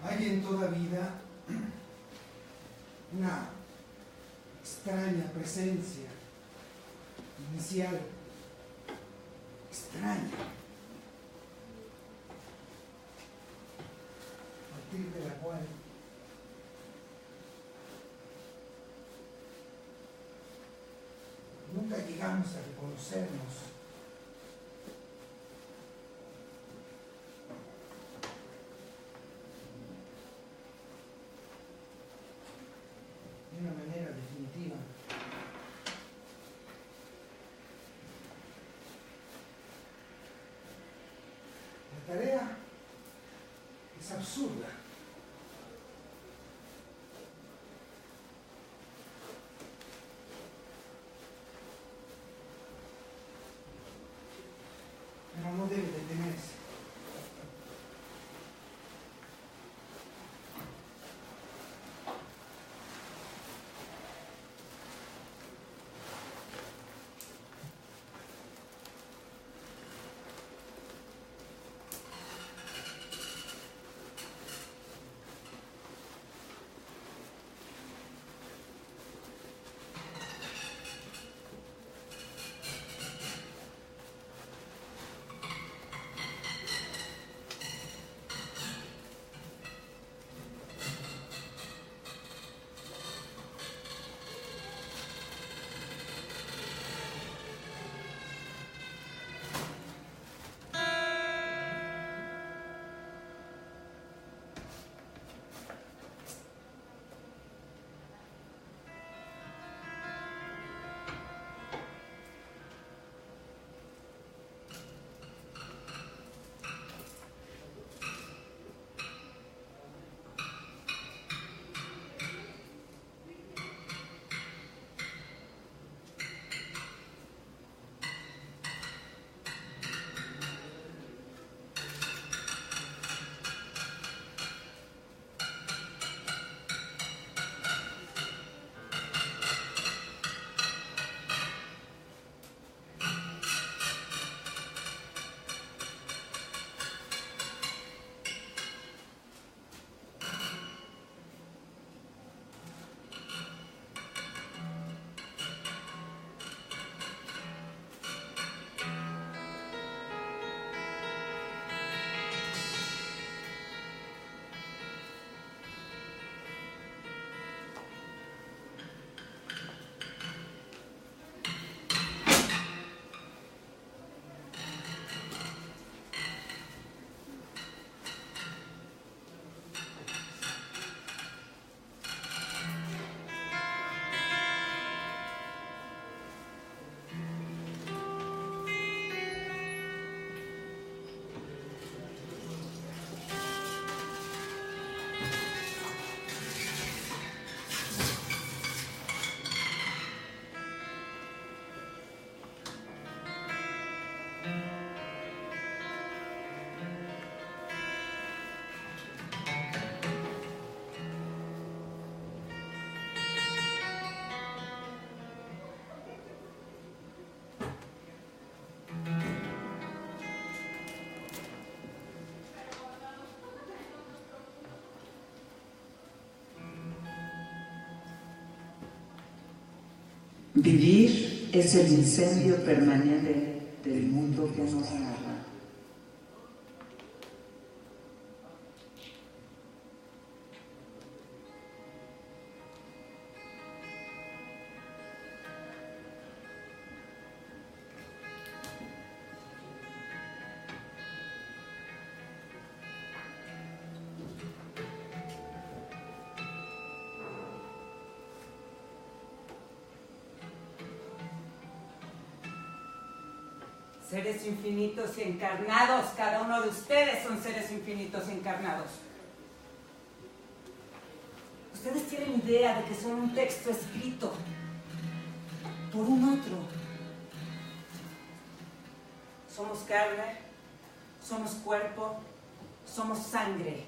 Hay en toda vida una extraña presencia inicial, extraña, a partir de la cual nunca llegamos a reconocernos. De una manera definitiva. La tarea es absurda. Pero no debe detenerse. Vivir es el incendio permanente del mundo que nos narra. Seres infinitos y encarnados, cada uno de ustedes son seres infinitos y encarnados. Ustedes tienen idea de que son un texto escrito por un otro. Somos carne, somos cuerpo, somos sangre.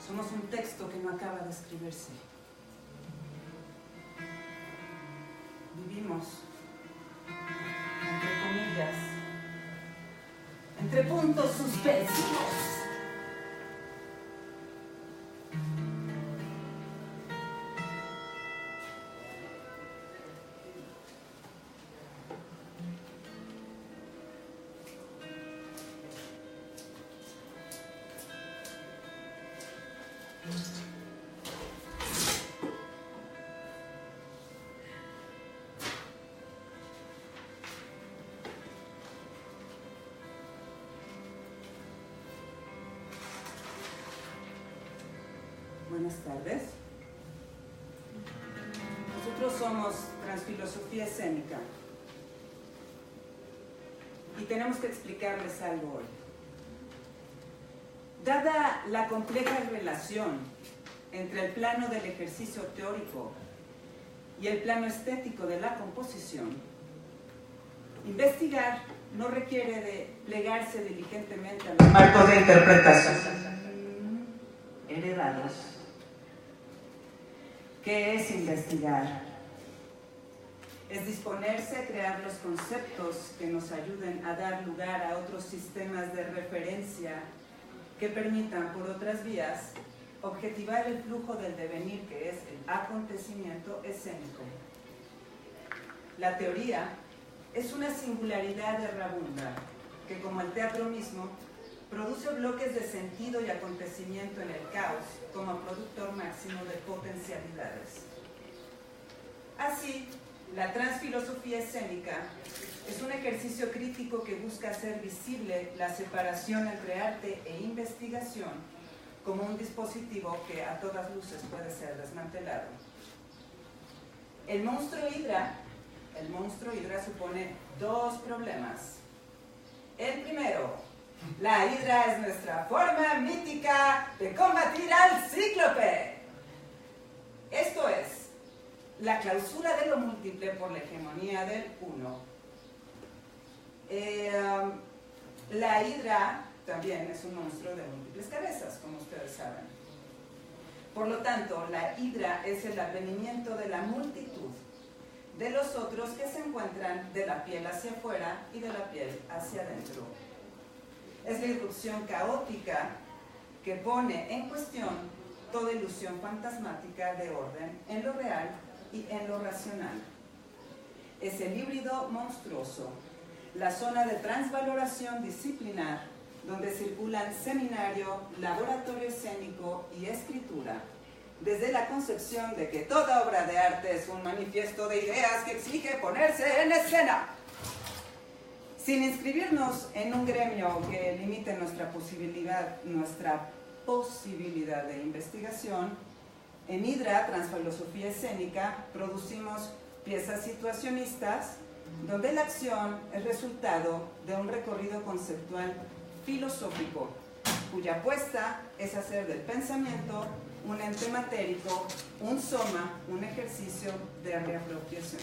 Somos un texto que no acaba de escribirse. Vivimos, entre comillas, entre puntos suspensivos. Buenas tardes. Nosotros somos Transfilosofía Escénica y tenemos que explicarles algo hoy. Dada la compleja relación entre el plano del ejercicio teórico y el plano estético de la composición, investigar no requiere de plegarse diligentemente a los marcos de interpretación heredados. ¿Qué es investigar? Es disponerse a crear los conceptos que nos ayuden a dar lugar a otros sistemas de referencia que permitan, por otras vías, objetivar el flujo del devenir que es el acontecimiento escénico. La teoría es una singularidad errabunda que, como el teatro mismo, produce bloques de sentido y acontecimiento en el caos como productor máximo de potencialidades. Así, la transfilosofía escénica es un ejercicio crítico que busca hacer visible la separación entre arte e investigación como un dispositivo que a todas luces puede ser desmantelado. El monstruo Hidra supone dos problemas. El primero: la hidra es nuestra forma mítica de combatir al cíclope. Esto es, la clausura de lo múltiple por la hegemonía del uno. La hidra también es un monstruo de múltiples cabezas, como ustedes saben. Por lo tanto, la hidra es el advenimiento de la multitud de los otros que se encuentran de la piel hacia afuera y de la piel hacia adentro. Es la irrupción caótica que pone en cuestión toda ilusión fantasmática de orden en lo real y en lo racional. Es el híbrido monstruoso, la zona de transvaloración disciplinar donde circulan seminario, laboratorio escénico y escritura, desde la concepción de que toda obra de arte es un manifiesto de ideas que exige ponerse en escena. Sin inscribirnos en un gremio que limite nuestra posibilidad de investigación, en Hidra, Transfilosofía Escénica, producimos piezas situacionistas donde la acción es resultado de un recorrido conceptual filosófico, cuya apuesta es hacer del pensamiento un ente matérico, un soma, un ejercicio de reapropiación.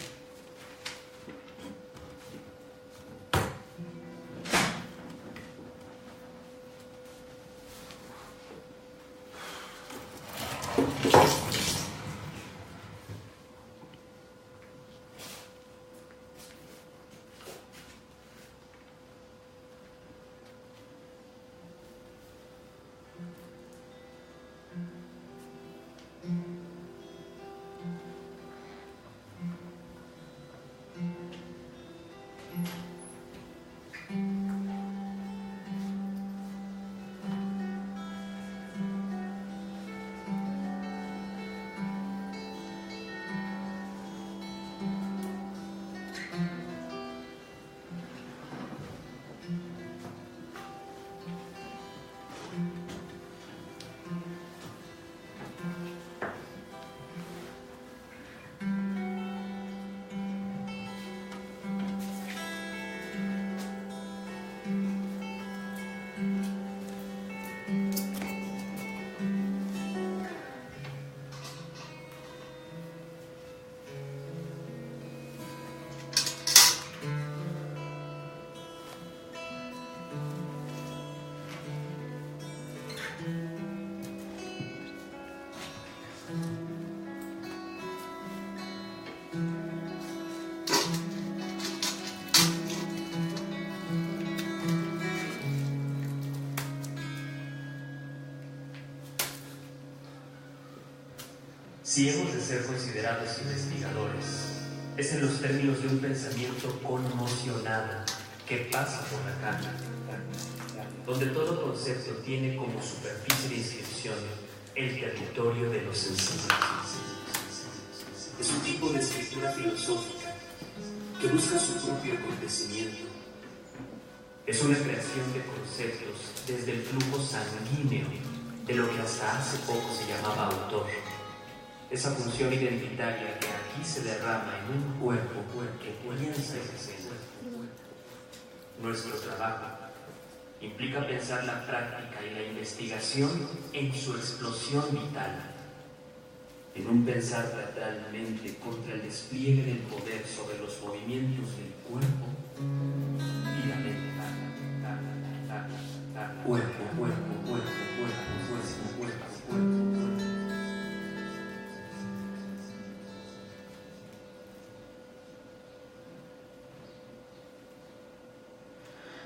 Si hemos de ser considerados investigadores, es en los términos de un pensamiento conmocionado que pasa por la carne, donde todo concepto tiene como superficie de inscripción el territorio de los sensibles. Es un tipo de escritura filosófica que busca su propio acontecimiento. Es una creación de conceptos desde el flujo sanguíneo de lo que hasta hace poco se llamaba autor. Esa función identitaria que aquí se derrama en un cuerpo que piensa en escena. Nuestro trabajo implica pensar la práctica y la investigación en su explosión vital, en un pensar teatralmente contra el despliegue del poder sobre los movimientos del cuerpo y la mente. Cuerpo.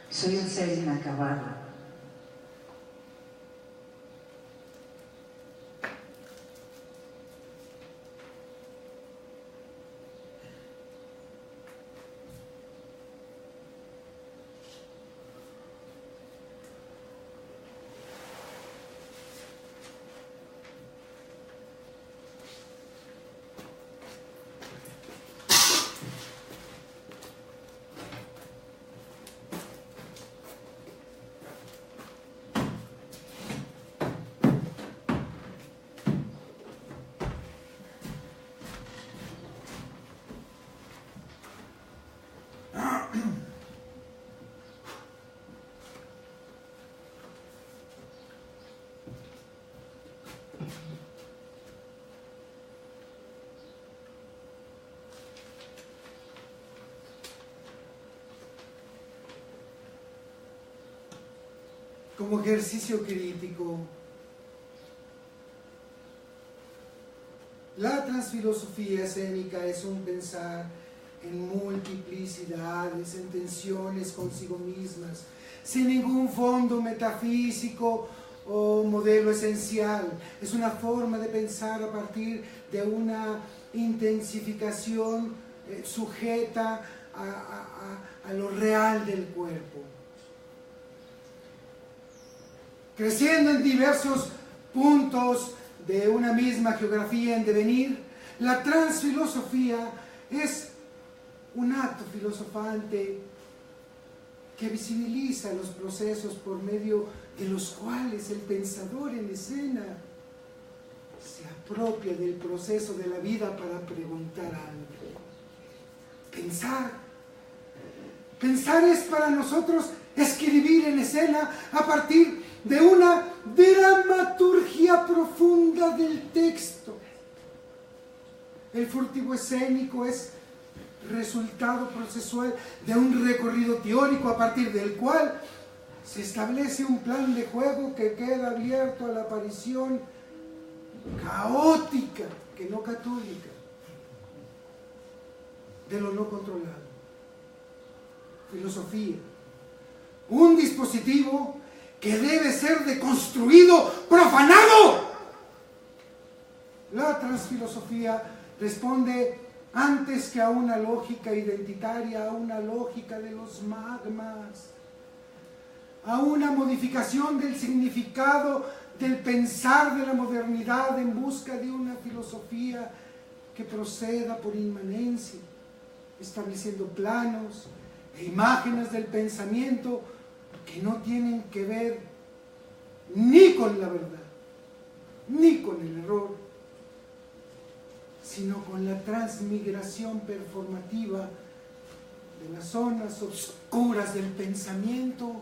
Soy un ser inacabado. Como ejercicio crítico, la transfilosofía escénica es un pensar en multiplicidades, en tensiones consigo mismas, sin ningún fondo metafísico o modelo esencial. Es una forma de pensar a partir de una intensificación sujeta a lo real del cuerpo. Creciendo en diversos puntos de una misma geografía en devenir, la transfilosofía es un acto filosofante que visibiliza los procesos por medio de los cuales el pensador en escena se apropia del proceso de la vida para preguntar algo. Pensar es para nosotros escribir en escena a partir de una dramaturgia profunda del texto. El furtivo escénico es resultado procesual de un recorrido teórico a partir del cual se establece un plan de juego que queda abierto a la aparición caótica, que no católica, de lo no controlado. Filosofía, un dispositivo que debe ser deconstruido, profanado. La transfilosofía responde antes que a una lógica identitaria, a una lógica de los magmas, a una modificación del significado del pensar de la modernidad en busca de una filosofía que proceda por inmanencia, estableciendo planos e imágenes del pensamiento que no tienen que ver ni con la verdad, ni con el error, sino con la transmigración performativa de las zonas oscuras del pensamiento.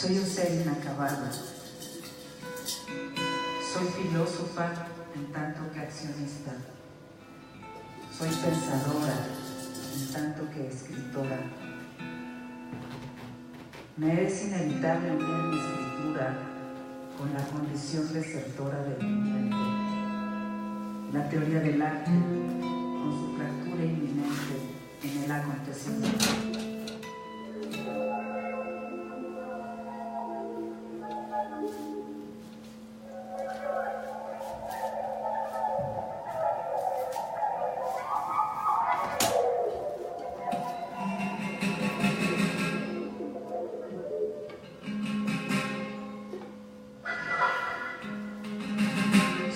Soy un ser inacabado. Soy filósofa en tanto que accionista. Soy pensadora en tanto que escritora. Me es inevitable unir mi escritura con la condición desertora del viviente. La teoría del arte, con su fractura inminente en el acontecimiento.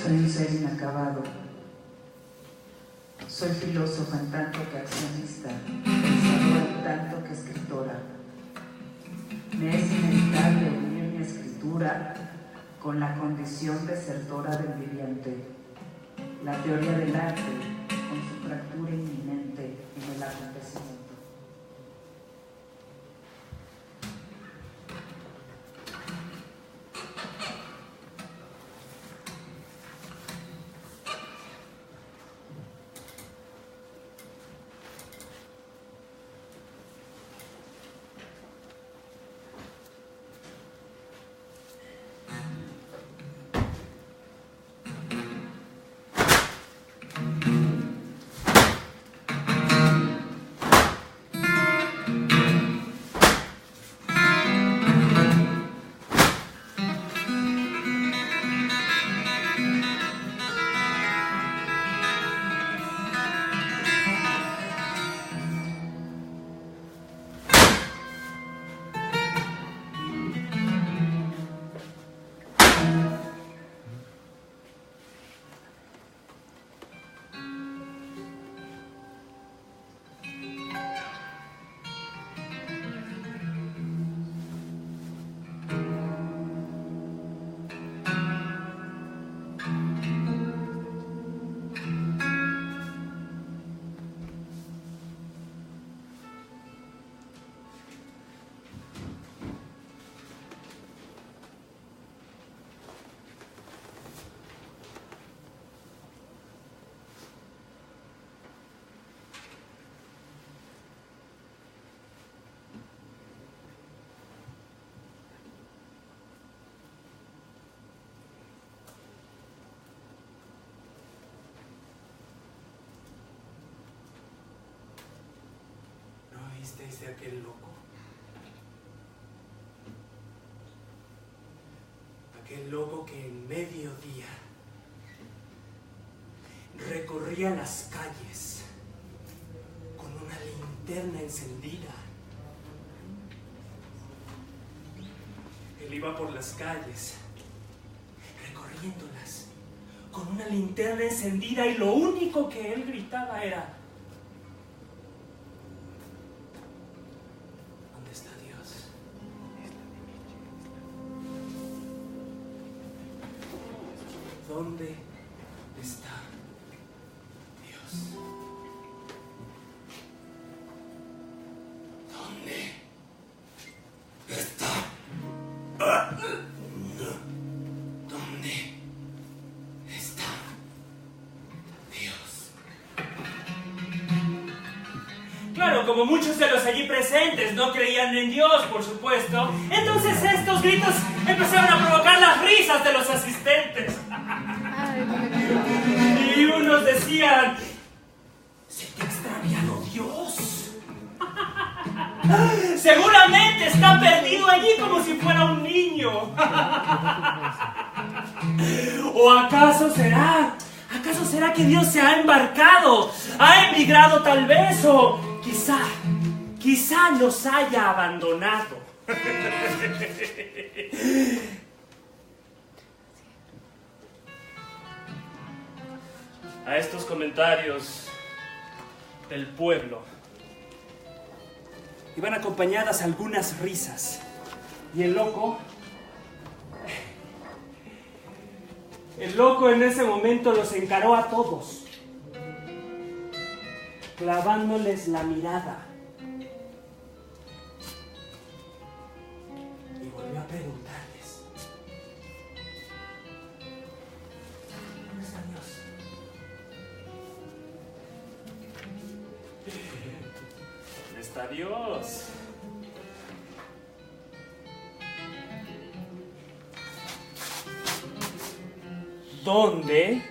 Soy un ser inacabado. Soy filósofa en tanto que accionista, pensadora en tanto que escritora. Me es inevitable unir mi escritura con la condición desertora del viviente. La teoría del arte, con su fractura inminente en el acontecimiento. ¿Visteis de aquel loco? Aquel loco que en mediodía recorría las calles con una linterna encendida. Él iba por las calles recorriéndolas con una linterna encendida y lo único que él gritaba era: ¿dónde está Dios? ¿Dónde está? ¿Dónde está Dios? Claro, como muchos de los allí presentes no creían en Dios, por supuesto, entonces estos gritos empezaron a provocar las risas de los asistentes. Y unos decían: ¿se te ha extraviado Dios? Seguramente está perdido allí como si fuera un niño. ¿O acaso será que Dios se ha embarcado? ¿Ha emigrado tal vez? ¿O quizá nos haya abandonado? A estos comentarios del pueblo iban acompañadas algunas risas, y el loco en ese momento los encaró a todos, clavándoles la mirada, y volvió a está Dios? ¿Dónde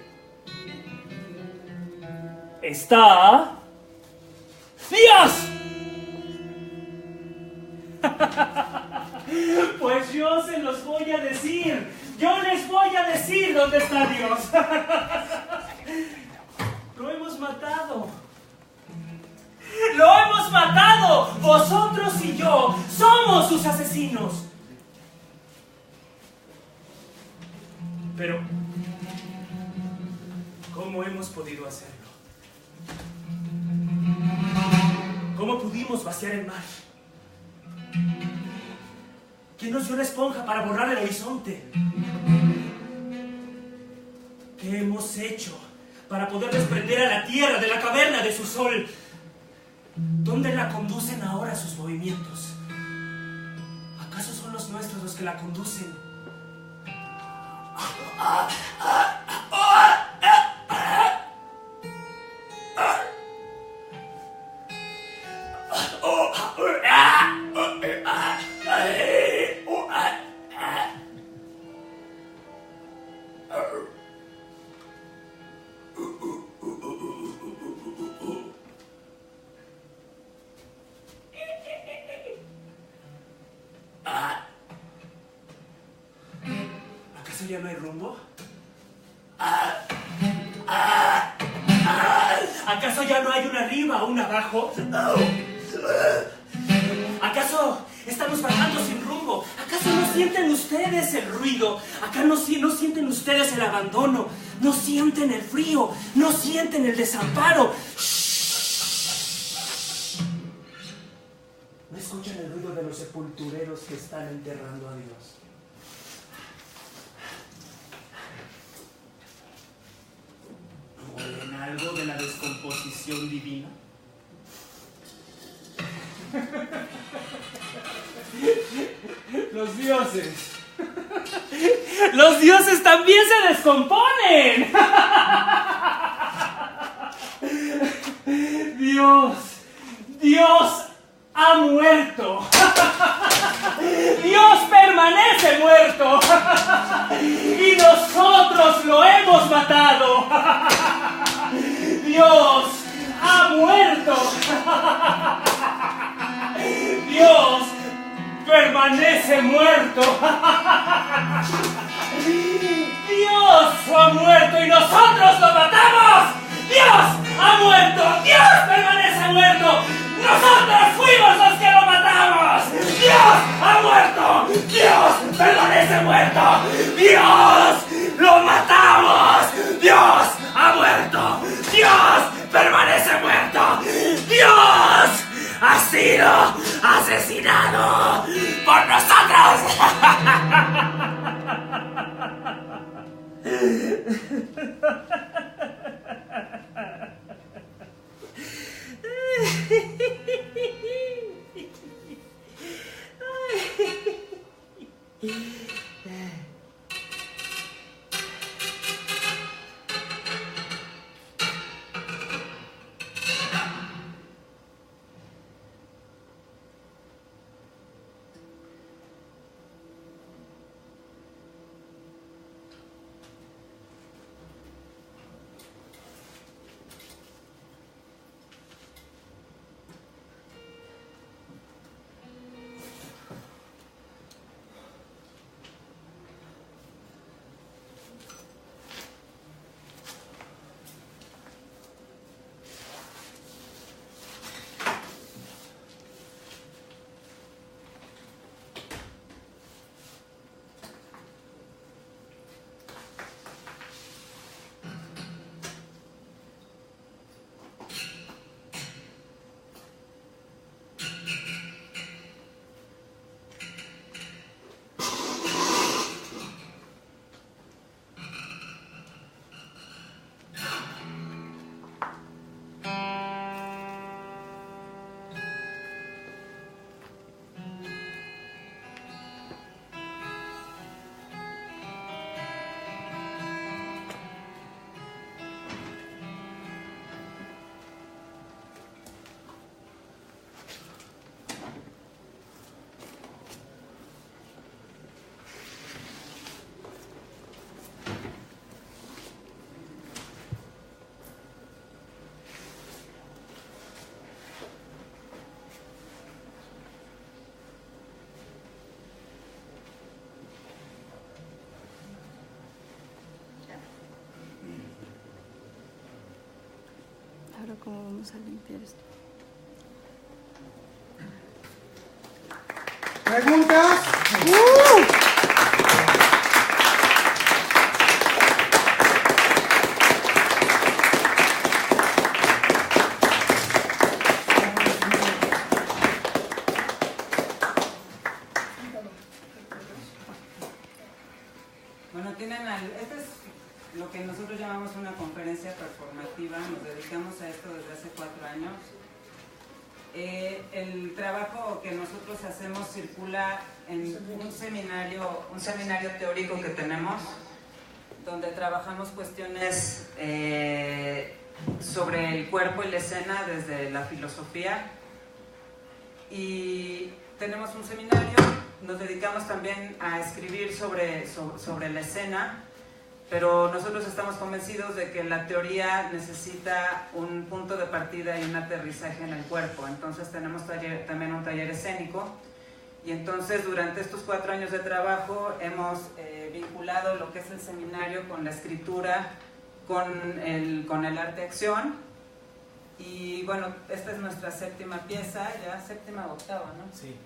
está Dios? Pues yo se los voy a decir. Yo les voy a decir dónde está Dios. Lo hemos matado. ¡Lo hemos matado! Vosotros y yo somos sus asesinos. Pero, ¿cómo hemos podido hacerlo? ¿Cómo pudimos vaciar el mar? ¿Quién nos dio la esponja para borrar el horizonte? ¿Qué hemos hecho para poder desprender a la Tierra de la caverna de su sol? ¿Dónde la conducen ahora sus movimientos? ¿Acaso son los nuestros los que la conducen? ¿Acaso ya no hay rumbo? ¿Acaso ya no hay un arriba o un abajo? ¿Acaso estamos bajando sin rumbo? ¿Acaso no sienten ustedes el ruido? ¿Acaso no sienten ustedes el abandono? ¿No sienten el frío? ¿No sienten el desamparo? ¿No escuchan el ruido de los sepultureros que están enterrando a Dios? ¿Oyen algo de la descomposición divina? Los dioses también se descomponen. Dios ha muerto. Dios permanece muerto. Y nosotros lo hemos matado. Dios ha muerto. Dios permanece muerto. Dios ha muerto y nosotros lo matamos. Dios ha muerto. Dios permanece muerto. Nosotros fuimos los que lo matamos. Dios ha muerto. Dios permanece muerto. Dios lo matamos. Dios ha muerto. Dios permanece muerto. Dios ha sido asesinado por nosotros. cómo vamos a limpiar esto. ¿Preguntas? Bueno, este es lo que nosotros llamamos una conferencia performativa. Nos dedicamos a esto desde hace 4 años. El trabajo que nosotros hacemos circula en un seminario teórico que tenemos, donde trabajamos cuestiones sobre el cuerpo y la escena desde la filosofía. Y tenemos un seminario, nos dedicamos también a escribir sobre la escena, pero nosotros estamos convencidos de que la teoría necesita un punto de partida y un aterrizaje en el cuerpo. Entonces tenemos también un taller escénico, y entonces durante estos 4 años de trabajo hemos vinculado lo que es el seminario con la escritura, con el arte-acción. Y bueno, esta es nuestra 7ª pieza, ya 7ª o 8ª, ¿no? Sí.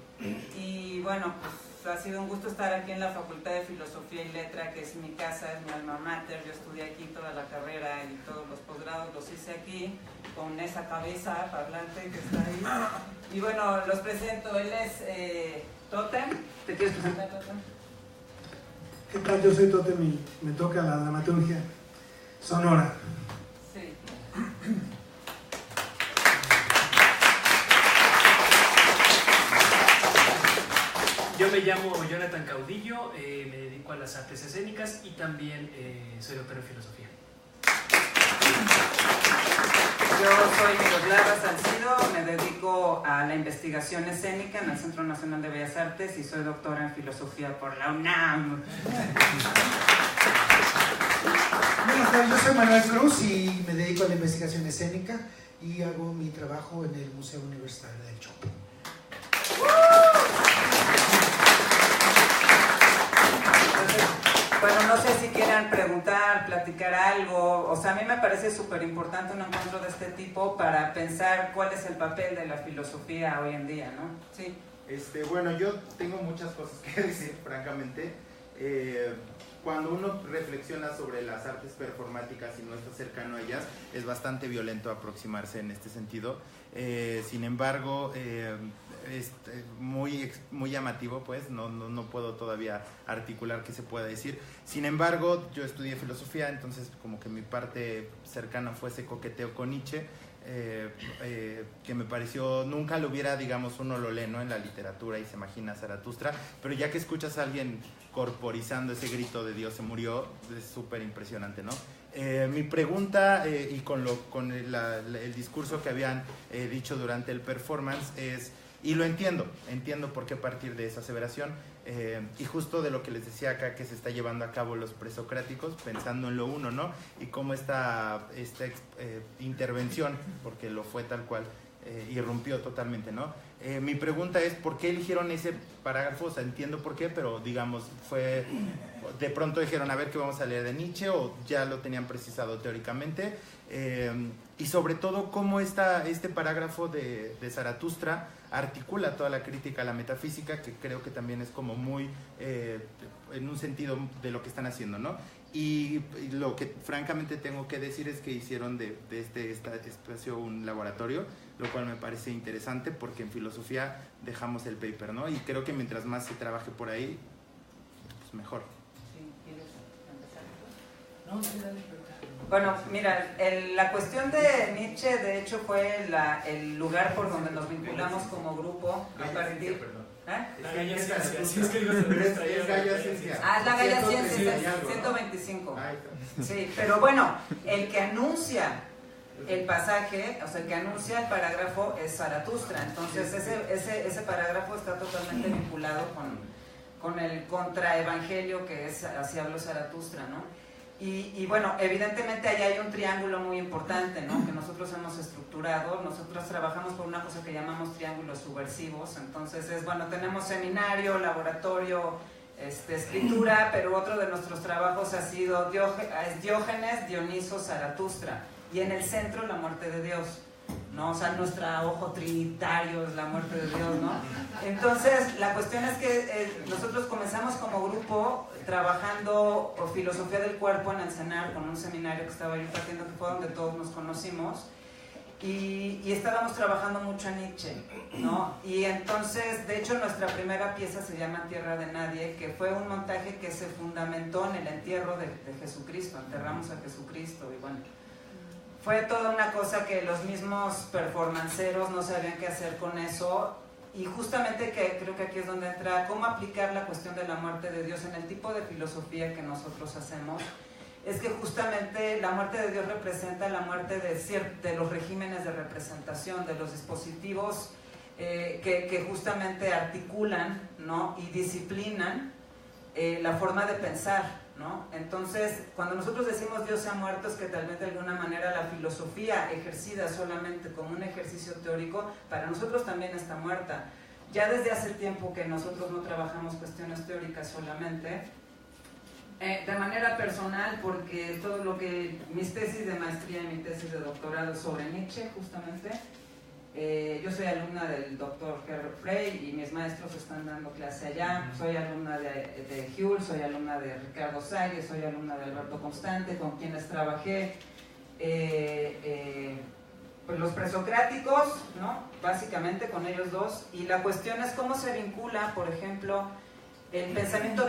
Y bueno, pues ha sido un gusto estar aquí en la Facultad de Filosofía y Letra, que es mi casa, es mi alma mater. Yo estudié aquí toda la carrera y todos los posgrados los hice aquí, con esa cabeza parlante que está ahí. Y bueno, los presento. Él es Totem. ¿Te quieres presentar, Totem? ¿Qué tal? Yo soy Totem y me toca la dramaturgia sonora. Sí. Yo me llamo Jonathan Caudillo, me dedico a las artes escénicas y también soy doctor en filosofía. Yo soy Miroslava Salcido, me dedico a la investigación escénica en el Centro Nacional de Bellas Artes y soy doctora en filosofía por la UNAM. Bueno, yo soy Manuel Cruz y me dedico a la investigación escénica y hago mi trabajo en el Museo Universitario del Chopo. Bueno, no sé si quieran preguntar, platicar algo. O sea, a mí me parece súper importante un encuentro de este tipo para pensar cuál es el papel de la filosofía hoy en día, ¿no? Sí. Bueno, yo tengo muchas cosas que decir, francamente. Cuando uno reflexiona sobre las artes performáticas y no está cercano a ellas, es bastante violento aproximarse en este sentido. Sin embargo, es muy llamativo, pues no puedo todavía articular qué se pueda decir. Sin embargo, yo estudié filosofía, entonces como que mi parte cercana fue ese coqueteo con Nietzsche, que me pareció, nunca lo hubiera, digamos, uno lo lee, ¿no?, en la literatura y se imagina a Zaratustra, pero ya que escuchas a alguien corporizando ese grito de Dios se murió, es súper impresionante, ¿no? Mi pregunta, y con el discurso que habían dicho durante el performance es, y lo entiendo por qué partir de esa aseveración, y justo de lo que les decía acá, que se está llevando a cabo los presocráticos, pensando en lo uno, ¿no? Y cómo esta intervención, porque lo fue tal cual, irrumpió totalmente, ¿no? Mi pregunta es, ¿por qué eligieron ese parágrafo? O sea, entiendo por qué, pero digamos, fue, de pronto dijeron, a ver qué vamos a leer de Nietzsche, o ya lo tenían precisado teóricamente, y sobre todo, cómo este parágrafo de Zaratustra articula toda la crítica a la metafísica, que creo que también es como muy, en un sentido de lo que están haciendo, ¿no? Y lo que francamente tengo que decir es que hicieron de este espacio un laboratorio, lo cual me parece interesante porque en filosofía dejamos el paper, ¿no? Y creo que mientras más se trabaje por ahí, pues mejor. ¿Quieres empezar? No, sí, dale, Bueno, mira, la cuestión de Nietzsche, de hecho, fue el lugar por donde nos vinculamos como grupo a partir... La Gaia Ciencia. Es Gaia Ciencia. Ah, es la Gaia Ciencia, 125. Sí, pero bueno, el que anuncia el pasaje, o sea, el que anuncia el parágrafo es Zaratustra. Entonces, ese parágrafo está totalmente vinculado con el contraevangelio que es Así habló Zaratustra, ¿no? Y bueno, evidentemente ahí hay un triángulo muy importante, ¿no?, que nosotros hemos estructurado. Nosotros trabajamos por una cosa que llamamos triángulos subversivos. Entonces tenemos seminario, laboratorio, escritura, pero otro de nuestros trabajos ha sido Diógenes, Dioniso, Zaratustra, y en el centro la muerte de Dios. ¿no? O sea, nuestro ojo trinitario es la muerte de Dios, ¿no? Entonces, la cuestión es que nosotros comenzamos como grupo trabajando filosofía del cuerpo en el CENAR con un seminario que estaba yo impartiendo, que fue donde todos nos conocimos, y estábamos trabajando mucho en Nietzsche, ¿no? Y entonces, de hecho, nuestra primera pieza se llama Tierra de Nadie, que fue un montaje que se fundamentó en el entierro de Jesucristo, enterramos a Jesucristo, y bueno, fue toda una cosa que los mismos performanceros no sabían qué hacer con eso, y justamente que creo que aquí es donde entra cómo aplicar la cuestión de la muerte de Dios en el tipo de filosofía que nosotros hacemos. Es que justamente la muerte de Dios representa la muerte de los regímenes de representación, de los dispositivos que justamente articulan, ¿no? Y disciplinan la forma de pensar, ¿no? Entonces, cuando nosotros decimos Dios se ha muerto, es que tal vez de alguna manera la filosofía ejercida solamente como un ejercicio teórico, para nosotros también está muerta. Ya desde hace tiempo que nosotros no trabajamos cuestiones teóricas solamente, de manera personal, porque todo lo que mis tesis de maestría y mi tesis de doctorado sobre Nietzsche, justamente, yo soy alumna del doctor Herbert Frey y mis maestros están dando clase allá. Soy alumna de Hull, soy alumna de Ricardo Salles, soy alumna de Alberto Constante, con quienes trabajé pues los presocráticos, ¿no? Básicamente con ellos dos. Y la cuestión es cómo se vincula, por ejemplo, el pensamiento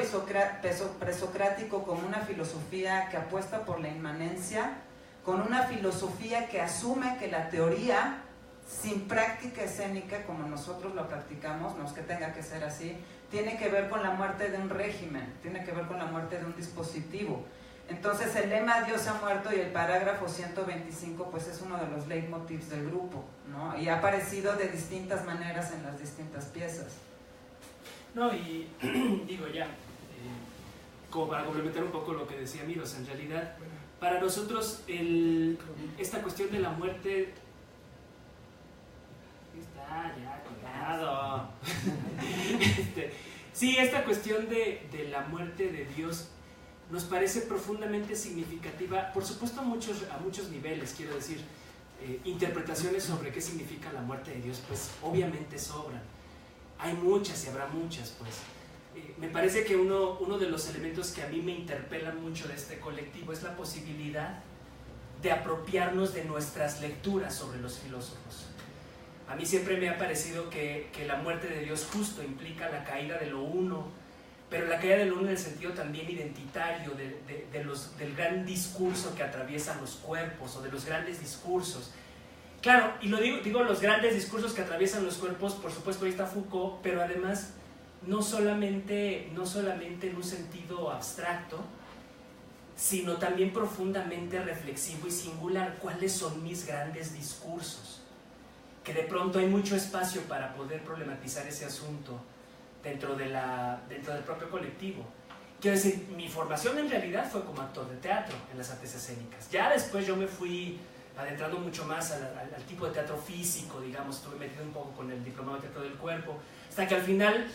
presocrático como una filosofía que apuesta por la inmanencia, con una filosofía que asume que la teoría, sin práctica escénica como nosotros lo practicamos, no es que tenga que ser así, tiene que ver con la muerte de un régimen, tiene que ver con la muerte de un dispositivo. Entonces el lema Dios ha muerto y el parágrafo 125 pues es uno de los leitmotivs del grupo, ¿no? Y ha aparecido de distintas maneras en las distintas piezas. No, y digo ya, como para complementar un poco lo que decía Miros, en realidad, para nosotros esta cuestión de la muerte... Está ya, cuidado. Sí, esta cuestión de la muerte de Dios nos parece profundamente significativa, por supuesto a muchos niveles, quiero decir, interpretaciones sobre qué significa la muerte de Dios, pues obviamente sobran. Hay muchas y habrá muchas, pues. Me parece que uno de los elementos que a mí me interpelan mucho de este colectivo es la posibilidad de apropiarnos de nuestras lecturas sobre los filósofos. A mí siempre me ha parecido que la muerte de Dios justo implica la caída de lo uno, pero la caída de lo uno en el sentido también identitario del gran discurso que atraviesan los cuerpos, o de los grandes discursos. Claro, y lo digo los grandes discursos que atraviesan los cuerpos, por supuesto ahí está Foucault, pero además no solamente en un sentido abstracto, sino también profundamente reflexivo y singular. ¿Cuáles son mis grandes discursos? Que de pronto hay mucho espacio para poder problematizar ese asunto dentro del propio colectivo. Quiero decir, mi formación en realidad fue como actor de teatro en las artes escénicas. Ya después yo me fui adentrando mucho más al tipo de teatro físico, digamos, estuve metido un poco con el diplomado de teatro del cuerpo, hasta que al final,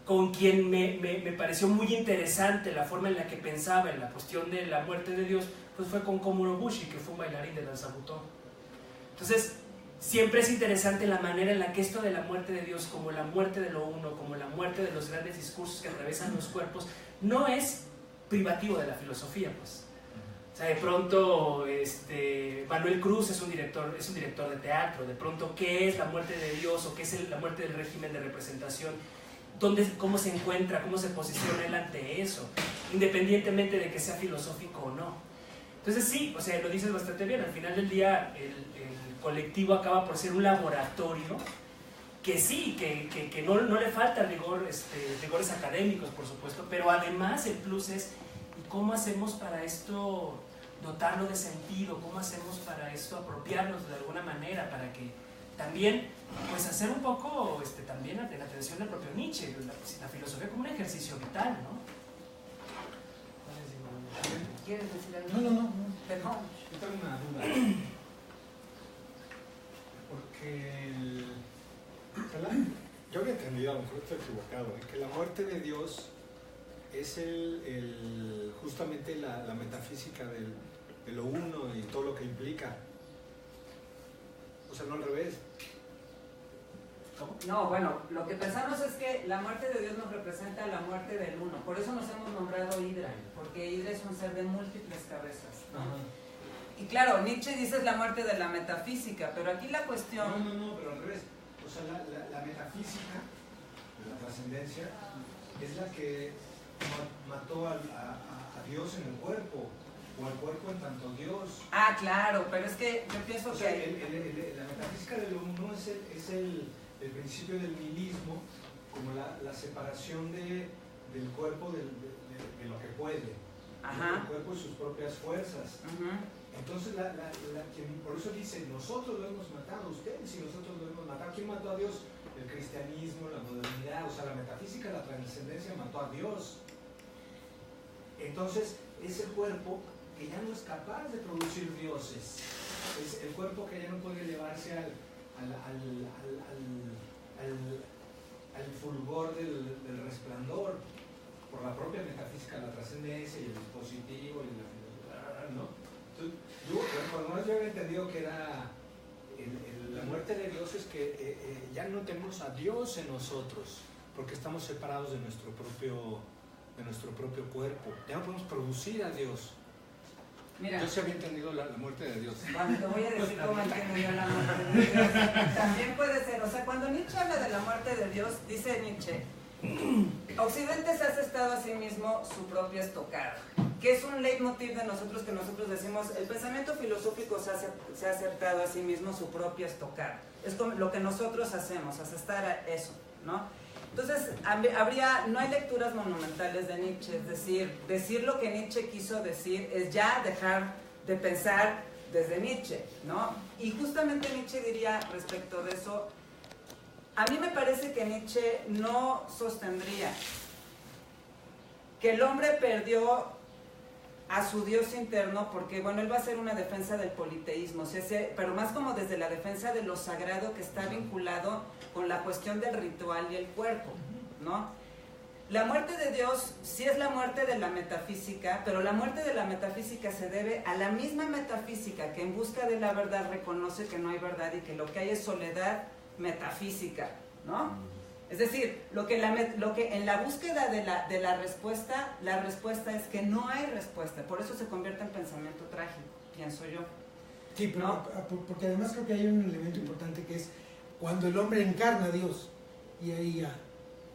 con quien me pareció muy interesante la forma en la que pensaba en la cuestión de la muerte de Dios, pues fue con Komuro Bushi, que fue un bailarín de danza butón. Entonces, siempre es interesante la manera en la que esto de la muerte de Dios, como la muerte de lo uno, como la muerte de los grandes discursos que atraviesan los cuerpos, no es privativo de la filosofía, pues. O sea, de pronto Manuel Cruz es un director de teatro. De pronto, ¿qué es la muerte de Dios o qué es la muerte del régimen de representación? ¿Cómo se encuentra, cómo se posiciona él ante eso? Independientemente de que sea filosófico o no. Entonces sí, o sea, lo dices bastante bien. Al final del día el colectivo acaba por ser un laboratorio que sí, que no le falta rigores académicos, por supuesto, pero además el plus es ¿cómo hacemos para esto dotarlo de sentido? ¿Cómo hacemos para esto apropiarnos de alguna manera para que también, pues hacer un poco también en atención al propio Nietzsche, la filosofía como un ejercicio vital, ¿no? ¿Quieres decir algo? No. Perdón. Yo tengo una duda. Porque yo había entendido, a lo mejor estoy equivocado, que la muerte de Dios es justamente la metafísica de lo uno y todo lo que implica. O sea, no al revés. ¿Cómo? No, bueno, lo que pensamos es que la muerte de Dios nos representa la muerte del uno. Por eso nos hemos nombrado Hidra, porque Hidra es un ser de múltiples cabezas, ¿no? Ajá. Y claro, Nietzsche dice es la muerte de la metafísica, pero aquí la cuestión... No, pero al revés. O sea, la metafísica de la trascendencia es la que mató a Dios en el cuerpo, o al cuerpo en tanto Dios. Ah, claro, pero es que yo pienso O sea, que... la metafísica de lo uno es el principio del nihilismo, como la separación del cuerpo de lo que puede. Ajá. El cuerpo y sus propias fuerzas. Entonces, por eso dice, nosotros lo hemos matado, ustedes y nosotros lo hemos matado. ¿Quién mató a Dios? El cristianismo, la modernidad, o sea, la metafísica, la trascendencia mató a Dios. Entonces, es el cuerpo que ya no es capaz de producir dioses. Es el cuerpo que ya no puede elevarse al fulgor del resplandor por la propia metafísica, la trascendencia y el dispositivo y ¿no? Entonces, por lo menos yo había entendido que era la muerte de Dios es que ya no tenemos a Dios en nosotros, porque estamos separados de nuestro propio cuerpo. Ya no podemos producir a Dios. Mira, yo sí había entendido la muerte de Dios. Bueno, te voy a decir cómo entiendo yo la muerte de Dios. También puede ser, o sea, cuando Nietzsche habla de la muerte de Dios, dice Nietzsche, Occidente se ha acertado a sí mismo su propia estocada, que es un leitmotiv de nosotros, que nosotros decimos, el pensamiento filosófico se ha acertado a sí mismo su propia estocada. Es como lo que nosotros hacemos, asestar a eso, ¿no? Entonces, no hay lecturas monumentales de Nietzsche, es decir lo que Nietzsche quiso decir es ya dejar de pensar desde Nietzsche, ¿no? Y justamente Nietzsche diría respecto de eso, a mí me parece que Nietzsche no sostendría que el hombre perdió a su Dios interno, porque bueno, él va a hacer una defensa del politeísmo, o sea, pero más como desde la defensa de lo sagrado que está vinculado con la cuestión del ritual y el cuerpo, ¿no? La muerte de Dios sí es la muerte de la metafísica, pero la muerte de la metafísica se debe a la misma metafísica que en busca de la verdad reconoce que no hay verdad y que lo que hay es soledad metafísica, ¿no? Es decir, lo que en la búsqueda de la respuesta es que no hay respuesta, por eso se convierte en pensamiento trágico, pienso yo. Sí, pero, ¿no? Porque además creo que hay un elemento importante que es cuando el hombre encarna a Dios, y ahí ya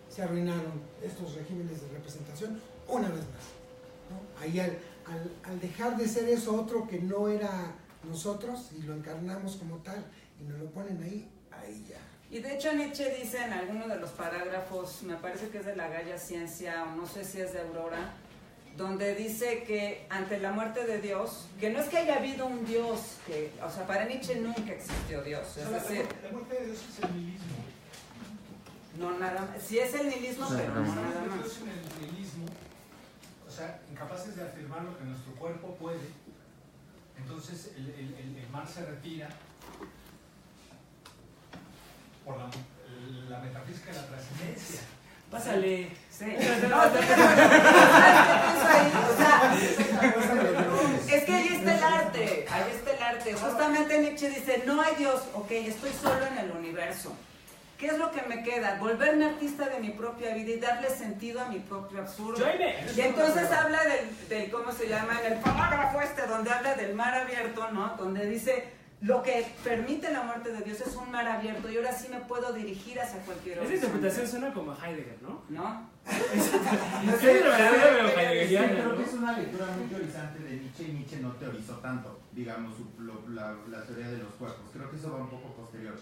se arruinaron estos regímenes de representación una vez más, ¿no? Ahí al dejar de ser eso otro que no era nosotros y lo encarnamos como tal y nos lo ponen ahí ya. Y de hecho Nietzsche dice en alguno de los parágrafos, me parece que es de la Gaia Ciencia o no sé si es de Aurora, donde dice que ante la muerte de Dios, que no es que haya habido un Dios, o sea, para Nietzsche nunca existió Dios. Es decir, la muerte de Dios es el nihilismo. No, nada más. Sí es el nihilismo, pero no nada más. Dios en el nihilismo, o sea, incapaces de afirmar lo que nuestro cuerpo puede, entonces el mar se retira por la metafísica de la trascendencia. Pásale. Sí. No, es que ahí está el arte, Justamente Nietzsche dice, no hay Dios, ok, estoy solo en el universo. ¿Qué es lo que me queda? Volverme artista de mi propia vida y darle sentido a mi propio absurdo. Y entonces habla del ¿cómo se llama? En el parágrafo donde habla del mar abierto, ¿no? Donde dice, lo que permite la muerte de Dios es un mar abierto y ahora sí me puedo dirigir hacia cualquier otro. Esa interpretación suena como Heidegger, ¿no? ¿No? Creo que es una lectura muy teorizante de Nietzsche y Nietzsche no teorizó tanto, digamos, la teoría de los cuerpos. Creo que eso va un poco posterior.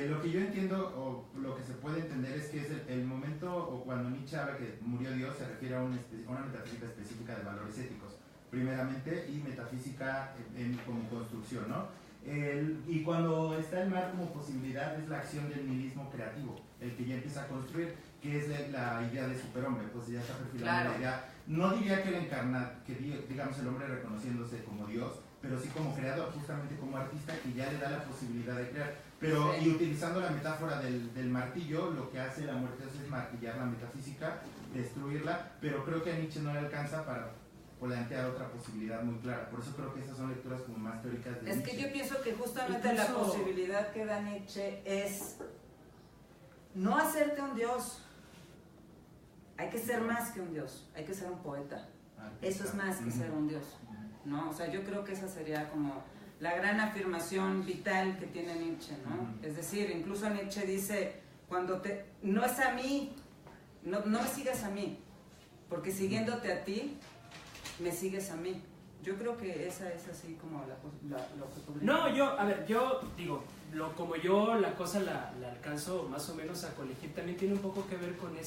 Lo que yo entiendo, o lo que se puede entender, es que es el momento, o cuando Nietzsche habla que murió Dios, se refiere a una metafísica específica de valores éticos, primeramente, y metafísica como construcción, ¿no? Y cuando está el mar como posibilidad, es la acción del nihilismo creativo, el que ya empieza a construir, que es la idea de superhombre, pues ya está perfilando la idea. No diría que digamos el hombre reconociéndose como Dios, pero sí como creador, justamente como artista, que ya le da la posibilidad de crear. Pero, y utilizando la metáfora del martillo, lo que hace la muerte es martillar la metafísica, destruirla, pero creo que a Nietzsche no le alcanza para plantear otra posibilidad muy clara. Por eso creo que esas son lecturas como más teóricas de Es Nietzsche. que yo pienso que justamente la posibilidad que da Nietzsche es no hacerte un dios. Hay que ser más que un dios, hay que ser un poeta. Eso es más que ser un dios, ¿no? O sea, yo creo que esa sería como la gran afirmación vital que tiene Nietzsche, ¿no? Es decir, incluso Nietzsche dice, no es a mí, no me sigas a mí, porque siguiéndote a ti, me sigues a mí. Yo creo que esa es así como lo que podría... No, yo digo, como yo la cosa la alcanzo más o menos a colegir, también tiene un poco que ver con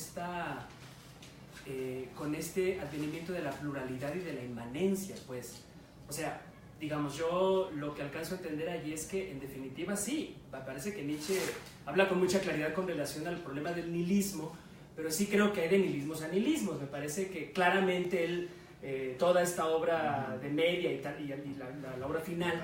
con este advenimiento de la pluralidad y de la inmanencia, pues. O sea, digamos, yo lo que alcanzo a entender allí es que, en definitiva, sí, me parece que Nietzsche habla con mucha claridad con relación al problema del nihilismo, pero sí creo que hay de nihilismos a nihilismos. Me parece que claramente él, toda esta obra de media y la obra final,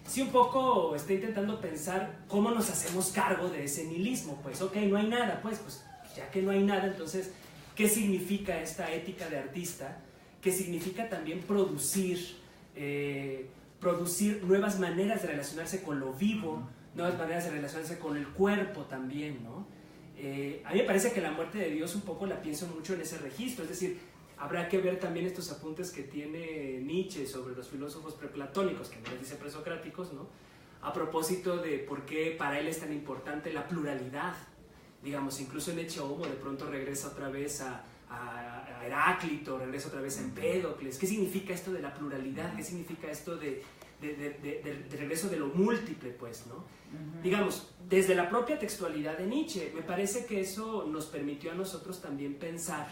sí un poco está intentando pensar cómo nos hacemos cargo de ese nihilismo. Pues, ok, no hay nada, pues ya que no hay nada, entonces, ¿qué significa esta ética de artista? ¿Qué significa también producir nuevas maneras de relacionarse con lo vivo, nuevas maneras de relacionarse con el cuerpo también, ¿no? A mí me parece que la muerte de Dios un poco la pienso mucho en ese registro, es decir, habrá que ver también estos apuntes que tiene Nietzsche sobre los filósofos preplatónicos, que no les dice presocráticos, ¿no? A propósito de por qué para él es tan importante la pluralidad. Digamos, incluso en Eche Homo de pronto regresa otra vez a Heráclito, regresa otra vez a Empédocles. ¿Qué significa esto de la pluralidad? ¿Qué significa esto de regreso de lo múltiple, pues, ¿no? Digamos, desde la propia textualidad de Nietzsche, me parece que eso nos permitió a nosotros también pensar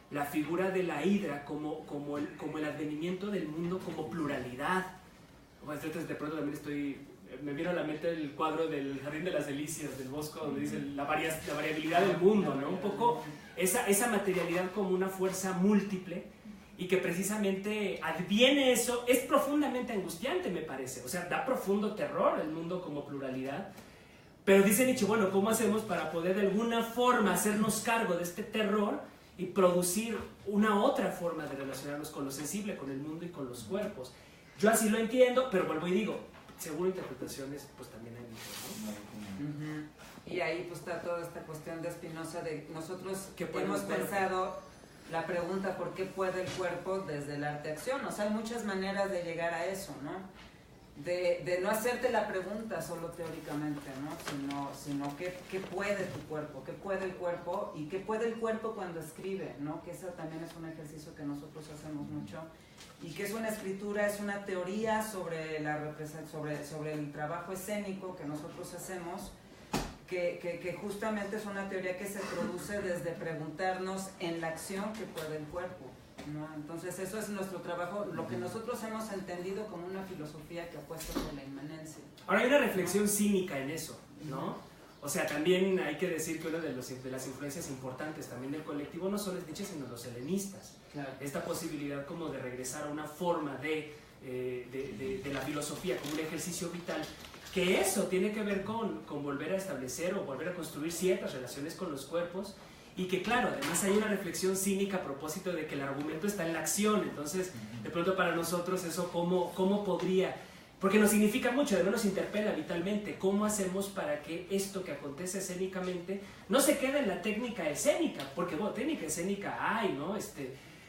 la figura de la hidra como el advenimiento del mundo como pluralidad. Entonces, de pronto también me vino a la mente el cuadro del Jardín de las Delicias, del Bosco, donde dice la variabilidad del mundo, ¿no? Un poco esa materialidad como una fuerza múltiple, y que precisamente adviene eso, es profundamente angustiante, me parece. O sea, da profundo terror el mundo como pluralidad. Pero dice Nietzsche, bueno, ¿cómo hacemos para poder de alguna forma hacernos cargo de este terror y producir una otra forma de relacionarnos con lo sensible, con el mundo y con los cuerpos? Yo así lo entiendo, pero vuelvo y digo, según interpretaciones, pues también hay muchas, ¿no? Y ahí pues está toda esta cuestión de Spinoza, de nosotros que hemos pensado la pregunta ¿por qué puede el cuerpo desde el arte-acción? O sea, hay muchas maneras de llegar a eso, ¿no? De no hacerte la pregunta solo teóricamente, ¿no? Sino ¿qué puede tu cuerpo? ¿Qué puede el cuerpo? Y ¿qué puede el cuerpo cuando escribe? ¿No? Que eso también es un ejercicio que nosotros hacemos mucho, y que es una escritura, es una teoría sobre el trabajo escénico que nosotros hacemos, que justamente es una teoría que se produce desde preguntarnos en la acción qué puede el cuerpo, ¿no? Entonces eso es nuestro trabajo, lo que nosotros hemos entendido como una filosofía que apuesta por la inmanencia. Ahora hay una reflexión cínica en eso, ¿no? O sea, también hay que decir que una de las influencias importantes también del colectivo no solo es Nietzsche, sino los helenistas. Claro. Esta posibilidad como de regresar a una forma de la filosofía como un ejercicio vital, que eso tiene que ver con volver a establecer o volver a construir ciertas relaciones con los cuerpos, y que claro, además hay una reflexión cínica a propósito de que el argumento está en la acción. Entonces, de pronto para nosotros eso cómo podría, porque nos significa mucho, además nos interpela vitalmente, cómo hacemos para que esto que acontece escénicamente no se quede en la técnica escénica, porque bueno, técnica escénica hay, ¿no?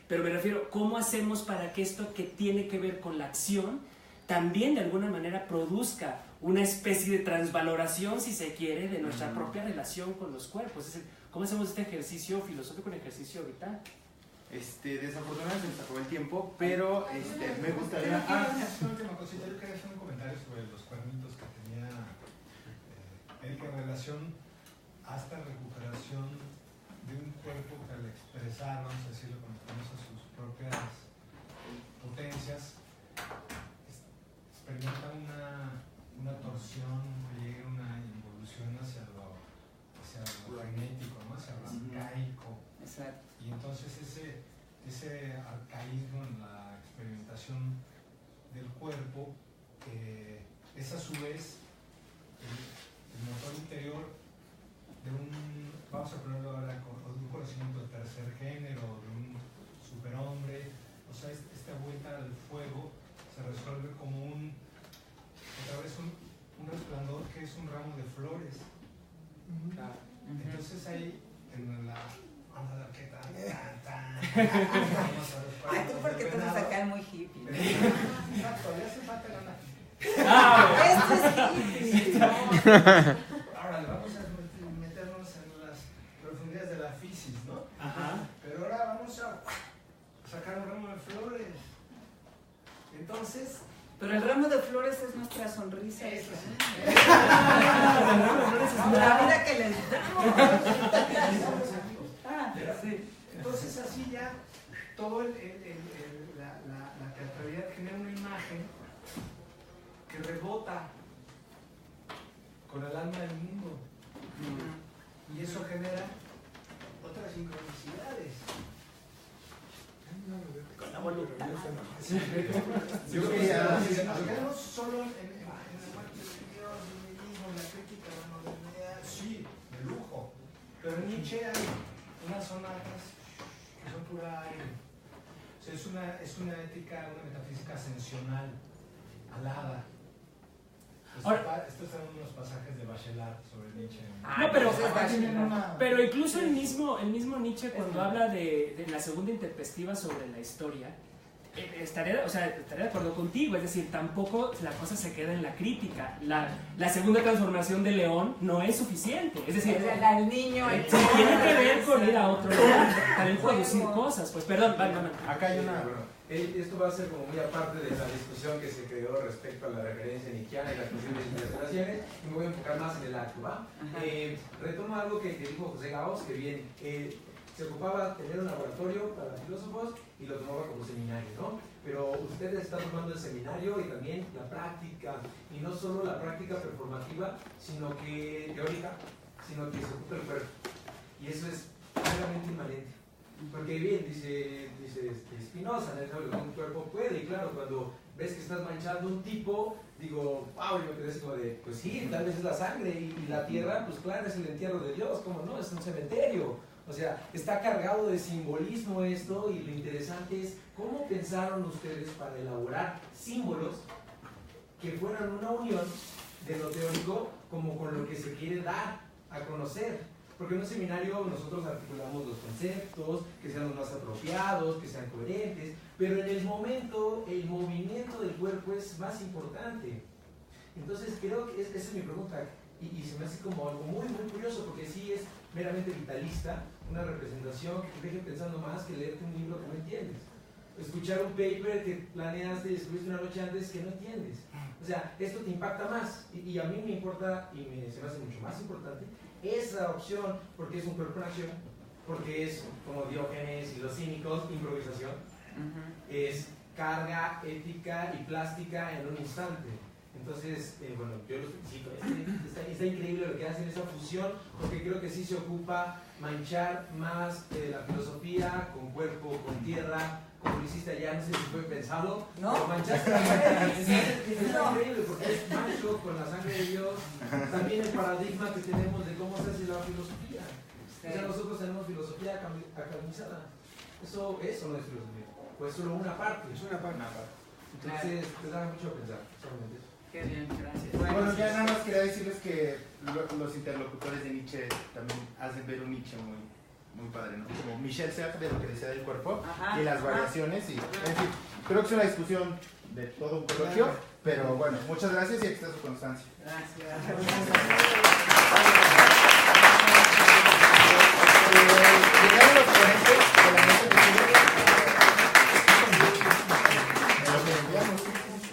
Pero me refiero, ¿cómo hacemos para que esto que tiene que ver con la acción también de alguna manera produzca una especie de transvaloración, si se quiere, de nuestra propia relación con los cuerpos? Es decir, ¿cómo hacemos este ejercicio filosófico, un ejercicio vital? Desafortunadamente se nos acabó el tiempo, pero me gustaría... Una última cosita, yo quería hacer un comentario sobre los cuernitos que tenía Erika en relación a esta recuperación de un cuerpo que al expresar, vamos a decirlo, cuando conoce sus propias potencias, experimenta una torsión, llega una involución hacia lo genético, ¿no? Hacia lo arcaico. Exacto. Y entonces ese arcaísmo en la experimentación del cuerpo es a su vez el motor interior de vamos a ponerlo ahora, de un conocimiento de tercer género, de un superhombre. O sea, esta buena Ay, tú porque te vas a sacar muy hippie. Exacto, ya hace falta ganar. Esto es hippie. Ahora le vamos a meternos en las profundidades de la fisis, ¿no? Ajá. Pero ahora vamos a sacar un ramo de flores. Entonces, Pero el ramo de flores es nuestra sonrisa. eso sí. La vida que les damos. Sí. Entonces así ya todo la teatralidad genera una imagen que rebota con el alma del mundo. Y eso genera otras sincronicidades. Con la voluntad. Yo creo que ya no solo en la parte de Dios, el nihilismo, la crítica, la modernidad, sí, de lujo. Pero en Nietzsche hay unas sonatas que son pura aire. O sea, es una ética, una metafísica ascensional, alada. Ahora, Estos son unos pasajes de Bachelard sobre Nietzsche. No, pero incluso el mismo Nietzsche, cuando habla de la segunda interperspectiva sobre la historia, estaré de acuerdo contigo, es decir, tampoco la cosa se queda en la crítica. La segunda transformación de León no es suficiente, es decir, El niño. tiene que ver con ir a otro lugar, también producir cosas, pues perdón, Acá hay una... Esto va a ser como muy aparte de la discusión que se creó respecto a la referencia nietzscheana y las posibles interpretaciones, y me voy a enfocar más en el acto, ¿va? Retomo algo que dijo José Gauss, que bien, se ocupaba tener un laboratorio para filósofos y lo tomaba como seminario, ¿no? Pero ustedes están tomando el seminario y también la práctica, y no solo la práctica performativa, sino que teórica, sino que se ocupa el cuerpo, y eso es claramente inmanente. Porque bien, dice Spinoza, un cuerpo puede, y claro, cuando ves que estás manchando un tipo, digo, wow, yo me quedé así como de, pues sí, tal vez es la sangre, y la tierra, pues claro, es el entierro de Dios, ¿cómo no? Es un cementerio. O sea, está cargado de simbolismo esto, y lo interesante es cómo pensaron ustedes para elaborar símbolos que fueran una unión de lo teórico como con lo que se quiere dar a conocer. Porque en un seminario nosotros articulamos los conceptos, que sean los más apropiados, que sean coherentes, pero en el momento, el movimiento del cuerpo es más importante. Entonces creo que esa es mi pregunta, y se me hace como algo muy, muy curioso, porque sí es meramente vitalista, una representación que te deje pensando más que leerte un libro que no entiendes. Escuchar un paper que planeaste y escribiste una noche antes que no entiendes. O sea, esto te impacta más, y a mí me importa, y se me hace mucho más importante, esa opción, porque es un cuerpo en acción, porque es como Diógenes y los cínicos, improvisación, es carga ética y plástica en un instante. Entonces, bueno, yo los felicito, está increíble lo que hacen, esa fusión, porque creo que sí se ocupa manchar más la filosofía con cuerpo, con tierra, como lo hiciste allá, no sé si fue pensado, ¿no? Pero manchaste la sangre, es increíble porque es mancho con la sangre de Dios, también el paradigma que tenemos de cómo se hace la filosofía. O sea, nosotros tenemos filosofía academizada, eso no es filosofía, pues solo una parte. Es una parte. Entonces, te da mucho a pensar, solamente eso. Qué bien, gracias. Bueno, ya nada más quería decirles que los interlocutores de Nietzsche también hacen ver un Nietzsche muy padre, ¿no? Como Michel Serres, de lo que decía del cuerpo, y las variaciones, y en fin, creo que es una discusión de todo un coloquio, pero bueno, muchas gracias y aquí está su constancia. Gracias. Llegaron los ponentes de la mesa que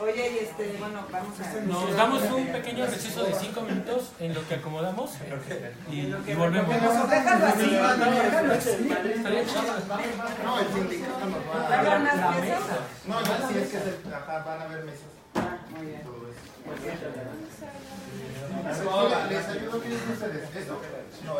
Oye, bueno, vamos a... Nos damos un pequeño receso de 5 minutos en lo que acomodamos y volvemos. Déjalo así. No, el sindicato nos va a ¿Habrá dar más piezas? No, sí, es que van a haber mesas. Muy bien. Todo eso. Les ayudo, ¿qué dicen ustedes? Esto. No,